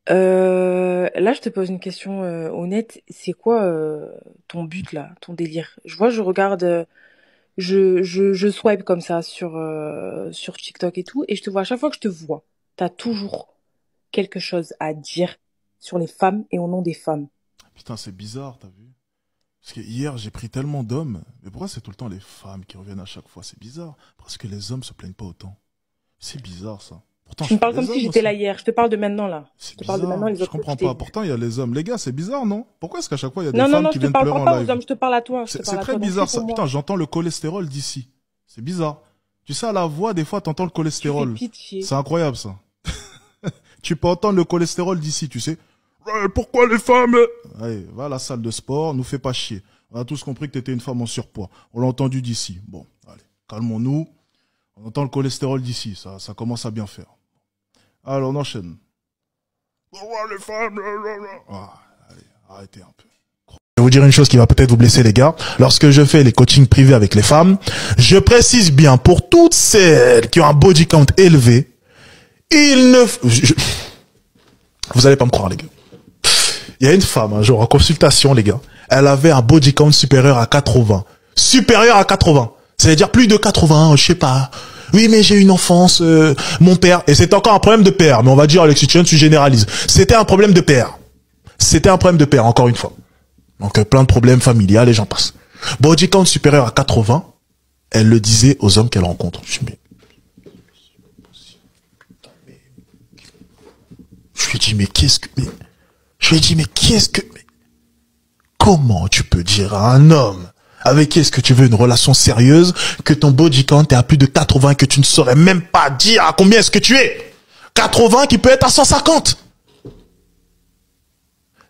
Là, je te pose une question honnête. C'est quoi ton but là, ton délire? Je vois, je regarde, je swipe comme ça sur TikTok et tout, et je te vois à chaque fois que je te vois, t'as toujours quelque chose à dire sur les femmes et au nom des femmes. Putain, c'est bizarre, t'as vu? Parce que hier, j'ai pris tellement d'hommes. Mais pourquoi c'est tout le temps les femmes qui reviennent à chaque fois? C'est bizarre. Parce que les hommes se plaignent pas autant. C'est bizarre, ça. Pourtant, Tu je me fais parles comme les si hommes j'étais aussi. là hier. Je te parle de maintenant là. Je C'est te parle de maintenant, bizarre. les Je autres jours, comprends j'étais. pas. Pourtant, il y a les hommes. Les gars, c'est bizarre, non? Pourquoi est-ce qu'à chaque fois, il y a des Non, non, femmes non, qui je te viennent parle pleurer pas, en pas aux live? hommes, je te parle à toi. Je te C'est parle à très toi, donc prie bizarre, ça. pour Putain, moi. j'entends le cholestérol d'ici. C'est bizarre. Tu sais, à la voix, des fois, t'entends le Tu fais cholestérol. pitié. C'est incroyable, ça. Tu peux entendre le cholestérol d'ici, tu sais. Ouais, pourquoi les femmes? Allez, va à la salle de sport, nous fais pas chier. On a tous compris que t'étais une femme en surpoids. On l'a entendu d'ici. Bon, allez, calmons-nous. On entend le cholestérol d'ici, ça commence à bien faire. Alors, on enchaîne. Pourquoi les femmes? Ah, allez, arrêtez un peu. Je vais vous dire une chose qui va peut-être vous blesser, les gars. Lorsque je fais les coachings privés avec les femmes, je précise bien pour toutes celles qui ont un body count élevé, il ne... Vous allez pas me croire, les gars. Il y a une femme, un jour, en consultation, les gars. Elle avait un body count supérieur à 80. Supérieur à 80. C'est-à-dire plus de 80, je sais pas. Oui, mais j'ai une enfance, mon père. Et c'est encore un problème de père. Mais on va dire, Alexis Chen, tu généralises. C'était un problème de père. C'était un problème de père, encore une fois. Donc, plein de problèmes familiales et j'en passe. Body count supérieur à 80. Elle le disait aux hommes qu'elle rencontre. Je lui ai dit, mais qu'est-ce que... Je lui ai dit, mais qu'est-ce que... Comment tu peux dire à un homme avec qui est-ce que tu veux une relation sérieuse que ton body count est à plus de 80 et que tu ne saurais même pas dire à combien est-ce que tu es? 80 qui peut être à 150.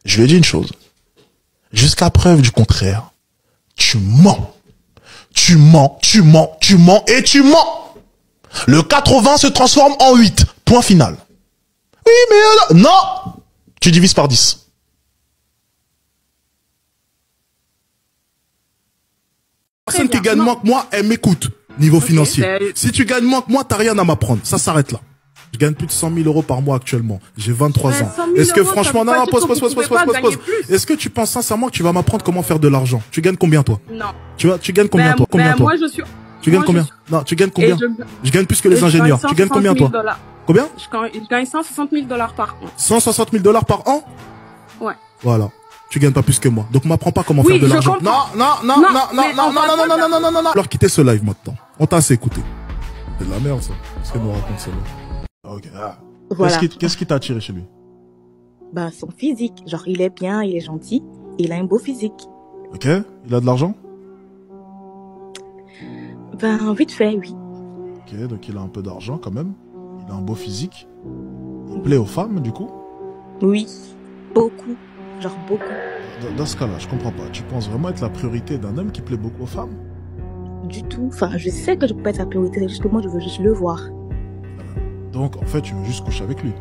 Je lui ai dit une chose. Jusqu'à preuve du contraire, tu mens. Tu mens, tu mens, tu mens et tu mens. Le 80 se transforme en 8. Point final. Oui, mais... non. Tu divises par 10. Personne qui gagne moins que moi, elle m'écoute. Niveau financier. Si tu gagnes moins que moi, t'as rien à m'apprendre. Ça s'arrête là. Je gagne plus de 100 000 euros par mois actuellement. J'ai 23 ans. Est-ce que franchement, non, pause. Est-ce que tu penses sincèrement que tu vas m'apprendre comment faire de l'argent? Tu gagnes combien, toi? Non. Tu gagnes combien, toi? Combien, toi? Moi, je suis... Tu gagnes combien? Non, tu gagnes combien? Je gagne plus que les ingénieurs. Tu gagnes combien, toi? Combien? Je gagne 160 000 $ par an. 160 000 $ par an? Ouais. Voilà. Tu gagnes pas plus que moi. Donc m'apprends pas comment faire de l'argent. Non. Alors quittez ce live maintenant. On t'a assez écouté. C'est de la merde, ça. Qu'est-ce qu'elle nous raconte, celle-là? Ok. Voilà. Qu'est-ce qui t'a attiré chez lui? Bah, son physique. Genre, il est bien, il est gentil, il a un beau physique. Ok. Il a de l'argent? Ben, vite fait, oui. Ok, donc il a un peu d'argent quand même. Il a un beau physique. Il plaît aux femmes, du coup? Oui. Beaucoup. Genre beaucoup. Dans ce cas-là, je comprends pas. Tu penses vraiment être la priorité d'un homme qui plaît beaucoup aux femmes? Du tout. Enfin, je sais que je peux pas être sa priorité, c'est juste que moi, je veux juste le voir. Donc, en fait, tu veux juste coucher avec lui?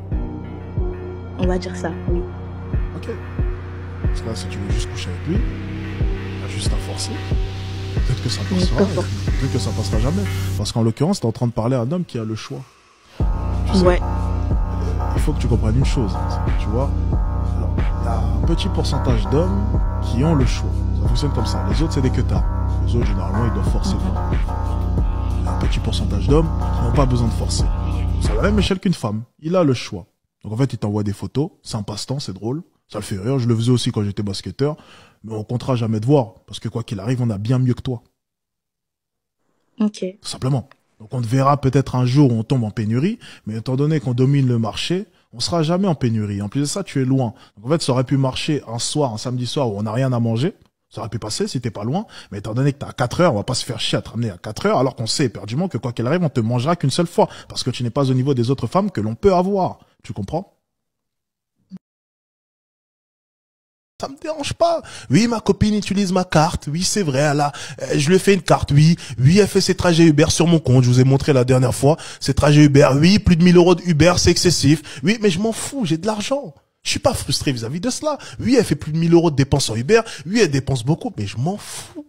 On va dire ça, oui. Ok. Parce que là, si tu veux juste coucher avec lui, t'as juste à forcer. Peut-être que ça passera, peut-être que ça passera jamais. Parce qu'en l'occurrence, t'es en train de parler à un homme qui a le choix. Tu sais, ouais. Il faut que tu comprennes une chose, tu vois. Alors, il y a un petit pourcentage d'hommes qui ont le choix. Ça fonctionne comme ça. Les autres, c'est des queutards. Les autres, généralement, ils doivent forcer fort. Il y a un petit pourcentage d'hommes qui n'ont pas besoin de forcer. C'est à la même échelle qu'une femme. Il a le choix. Donc en fait, il t'envoie des photos. C'est un passe-temps, c'est drôle. Ça le fait rire. Je le faisais aussi quand j'étais basketteur. Mais on comptera jamais te voir. Parce que quoi qu'il arrive, on a bien mieux que toi. Ok. Tout simplement. Donc on te verra peut-être un jour où on tombe en pénurie. Mais étant donné qu'on domine le marché, on sera jamais en pénurie. En plus de ça, tu es loin. Donc en fait, ça aurait pu marcher un soir, un samedi soir où on n'a rien à manger. Ça aurait pu passer si t'es pas loin. Mais étant donné que t'as 4 heures, on va pas se faire chier à te ramener à 4 heures, alors qu'on sait éperdument que quoi qu'il arrive, on te mangera qu'une seule fois. Parce que tu n'es pas au niveau des autres femmes que l'on peut avoir. Tu comprends? Ça me dérange pas. Oui, ma copine utilise ma carte. Oui, c'est vrai, je lui ai fait une carte. Oui, elle fait ses trajets Uber sur mon compte. Je vous ai montré la dernière fois. Ses trajets Uber. Oui, plus de 1000 euros de Uber, c'est excessif. Oui, mais je m'en fous, j'ai de l'argent. Je suis pas frustré vis-à-vis de cela. Oui, elle fait plus de 1000 euros de dépenses en Uber. Oui, elle dépense beaucoup, mais je m'en fous.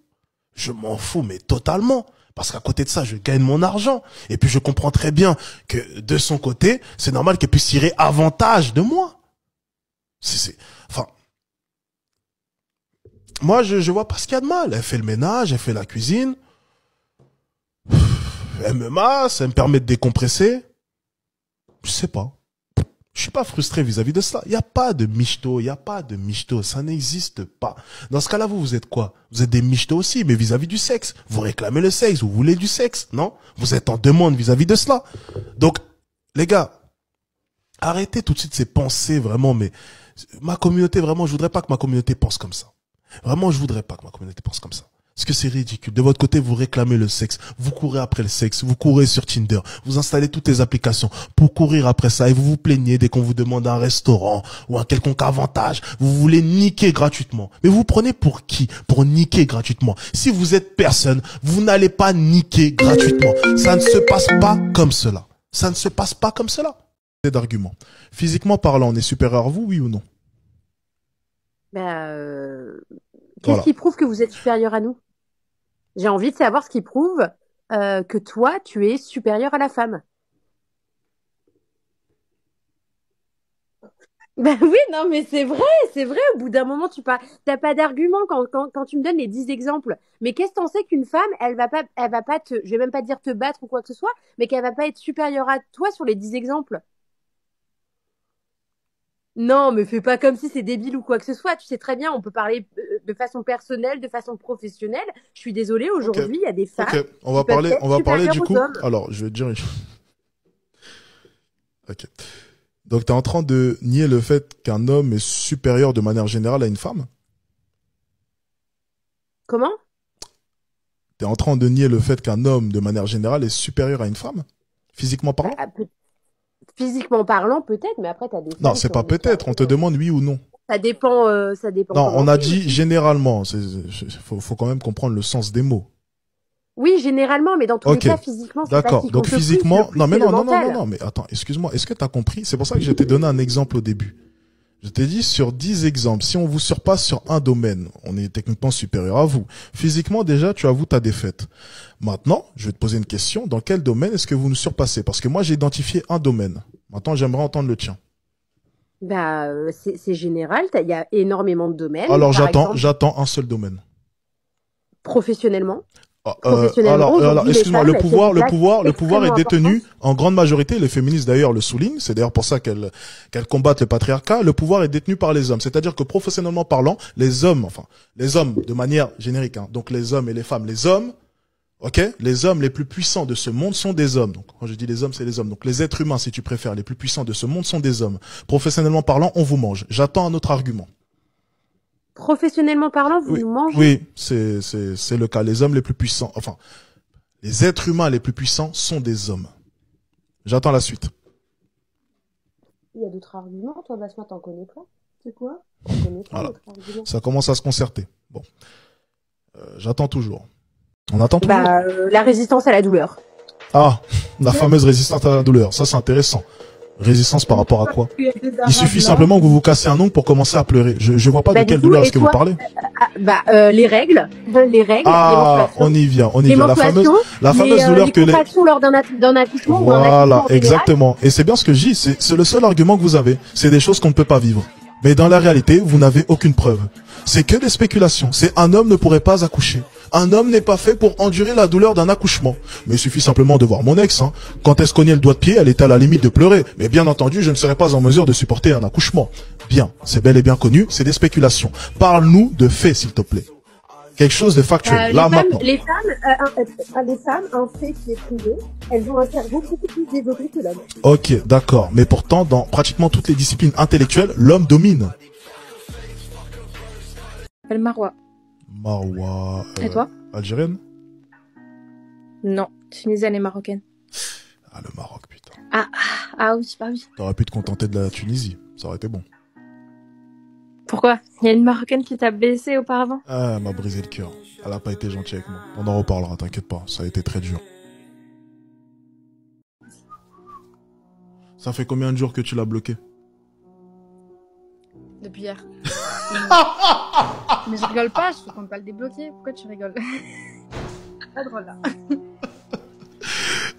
Je m'en fous, mais totalement. Parce qu'à côté de ça, je gagne mon argent. Et puis, je comprends très bien que de son côté, c'est normal qu'elle puisse tirer avantage de moi. Enfin, moi, je vois pas ce qu'il y a de mal. Elle fait le ménage, elle fait la cuisine. Elle me masse, elle me permet de décompresser. Je sais pas. Je suis pas frustré vis-à-vis de ça. Il y a pas de michto, ça n'existe pas. Dans ce cas-là, vous êtes quoi? Vous êtes des michtos aussi, mais vis-à-vis du sexe. Vous réclamez le sexe, vous voulez du sexe, non? Vous êtes en demande vis-à-vis de cela. Donc, les gars, arrêtez tout de suite ces pensées, vraiment, mais ma communauté, vraiment, je voudrais pas que ma communauté pense comme ça. Vraiment, je voudrais pas que ma communauté pense comme ça. Parce que c'est ridicule. De votre côté, vous réclamez le sexe. Vous courez après le sexe. Vous courez sur Tinder. Vous installez toutes les applications pour courir après ça et vous vous plaignez dès qu'on vous demande un restaurant ou un quelconque avantage. Vous voulez niquer gratuitement. Mais vous prenez pour qui? Pour niquer gratuitement. Si vous êtes personne, vous n'allez pas niquer gratuitement. Ça ne se passe pas comme cela. Ça ne se passe pas comme cela. C'est d'arguments. Physiquement parlant, on est supérieur à vous, oui ou non? Qu'est-ce qui prouve que vous êtes supérieur à nous? J'ai envie de savoir ce qui prouve que toi, tu es supérieur à la femme. Ben oui, non, mais c'est vrai, au bout d'un moment, t'as pas d'argument quand tu me donnes les 10 exemples. Mais qu'est-ce que t'en sais qu'une femme, elle va pas je vais même pas dire te battre ou quoi que ce soit, mais qu'elle va pas être supérieure à toi sur les 10 exemples. Non, mais fais pas comme si c'est débile ou quoi que ce soit. Tu sais très bien, on peut parler de façon personnelle, de façon professionnelle. Je suis désolée, aujourd'hui, il y a des femmes. Ok, on va parler du coup. Alors, je vais te dire une chose. Ok. Donc, t'es en train de nier le fait qu'un homme est supérieur de manière générale à une femme? Comment? T'es en train de nier le fait qu'un homme, de manière générale, est supérieur à une femme? Physiquement parlant? Physiquement parlant, peut-être, mais après, t'as des... Non, c'est pas peut-être, on te demande oui ou non. Ça dépend. Non, on a dit généralement. Faut quand même comprendre le sens des mots. Oui, généralement, mais dans tous les cas, physiquement, c'est d'accord. pas qui Donc compte le physiquement, plus, non, mais non, mental. mais attends, excuse-moi, est-ce que t'as compris? C'est pour ça que je t'ai donné un exemple au début. Je t'ai dit sur 10 exemples, si on vous surpasse sur un domaine, on est techniquement supérieur à vous. Physiquement, déjà, tu avoues ta défaite. Maintenant, je vais te poser une question. Dans quel domaine est-ce que vous nous surpassez? Parce que moi, j'ai identifié un domaine. Maintenant, j'aimerais entendre le tien. C'est général. Il y a énormément de domaines. Alors, j'attends un seul domaine. Professionnellement. Alors, excuse-moi, le pouvoir est détenu en grande majorité, les féministes d'ailleurs le soulignent, c'est d'ailleurs pour ça qu'elles combattent le patriarcat, le pouvoir est détenu par les hommes, c'est-à-dire que professionnellement parlant, les hommes de manière générique, hein, donc les hommes et les femmes, les hommes les plus puissants de ce monde sont des hommes. Donc quand je dis les hommes, c'est les hommes. Donc les êtres humains, si tu préfères, les plus puissants de ce monde sont des hommes. Professionnellement parlant, on vous mange. J'attends un autre argument. Professionnellement parlant, vous nous mangez? Oui, c'est le cas. Les hommes les plus puissants, les êtres humains les plus puissants sont des hommes. J'attends la suite. Il y a d'autres arguments, toi, Basma, t'en connais pas? C'est quoi? Voilà. Ça commence à se concerter. Bon. J'attends toujours. On attend toujours. La résistance à la douleur. Ah, la fameuse résistance à la douleur. Ça, c'est intéressant. Résistance par rapport à quoi? Il suffit simplement que vous vous cassez un ongle pour commencer à pleurer. Je vois pas de quelle douleur est-ce que vous parlez. Les règles. Ah, on y vient. La fameuse douleur que les contractions lors d'un accouchement. Voilà, exactement. Et c'est bien ce que je dis. C'est le seul argument que vous avez. C'est des choses qu'on ne peut pas vivre. Mais dans la réalité, vous n'avez aucune preuve. C'est que des spéculations. C'est un homme ne pourrait pas accoucher. Un homme n'est pas fait pour endurer la douleur d'un accouchement. Mais il suffit simplement de voir mon ex. Quand elle se cognait le doigt de pied, elle était à la limite de pleurer. Mais bien entendu, je ne serais pas en mesure de supporter un accouchement. Bien, c'est bel et bien connu, c'est des spéculations. Parle-nous de faits, s'il te plaît. Quelque chose de factuel. Maintenant. Les femmes, un fait qui est prouvé, elles ont un cerveau beaucoup plus développé que l'homme. Ok, d'accord. Mais pourtant, dans pratiquement toutes les disciplines intellectuelles, l'homme domine. Je m'appelle Marwa. Marwa. Et toi? Algérienne? Non, tunisienne et marocaine. Ah, le Maroc, putain. Ah oui, bah oui. T'aurais pu te contenter de la Tunisie. Ça aurait été bon. Pourquoi? Il y a une marocaine qui t'a blessé auparavant? Ah, elle m'a brisé le cœur. Elle a pas été gentille avec moi. On en reparlera, t'inquiète pas. Ça a été très dur. Ça fait combien de jours que tu l'as bloqué? Depuis hier. Mais je rigole pas, je compte pas le débloquer. Pourquoi tu rigoles? Pas drôle là.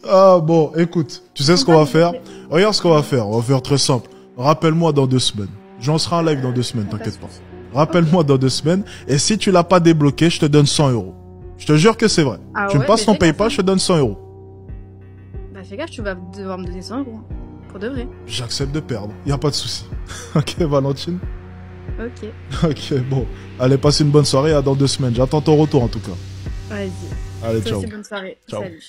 Ah bon, écoute, tu sais ce qu'on va faire? Regarde ce qu'on va faire. On va faire très simple. Rappelle-moi dans 2 semaines. J'en serai en live dans 2 semaines, Pas de t'inquiète pas. soucis. Rappelle-moi dans 2 semaines. Et si tu l'as pas débloqué, je te donne 100 €. Je te jure que c'est vrai. Ah Tu me ouais, passes mais ton fais gaffe, PayPal, je te donne 100 €. Bah fais gaffe, tu vas devoir me donner 100 €. Hein. Pour de vrai. J'accepte de perdre. Y a pas de souci. Ok, Valentine. Ok. Ok, bon. Allez, passe une bonne soirée. À dans 2 semaines. J'attends ton retour en tout cas. Vas-y. Allez, Toi ciao. aussi, bonne soirée. Ciao. Salut.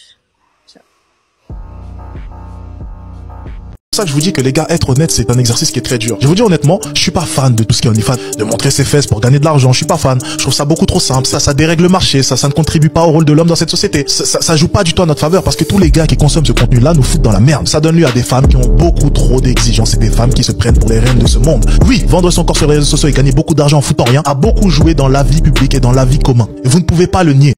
C'est pour ça que je vous dis que les gars, être honnête, c'est un exercice qui est très dur. Je vous dis honnêtement, je suis pas fan de tout ce qui est OnlyFans, de montrer ses fesses pour gagner de l'argent. Je suis pas fan. Je trouve ça beaucoup trop simple. Ça dérègle le marché. Ça ne contribue pas au rôle de l'homme dans cette société. Ça joue pas du tout à notre faveur parce que tous les gars qui consomment ce contenu-là nous foutent dans la merde. Ça donne lieu à des femmes qui ont beaucoup trop d'exigences et des femmes qui se prennent pour les reines de ce monde. Oui, vendre son corps sur les réseaux sociaux et gagner beaucoup d'argent en foutant rien a beaucoup joué dans la vie publique et dans la vie commune. Et vous ne pouvez pas le nier.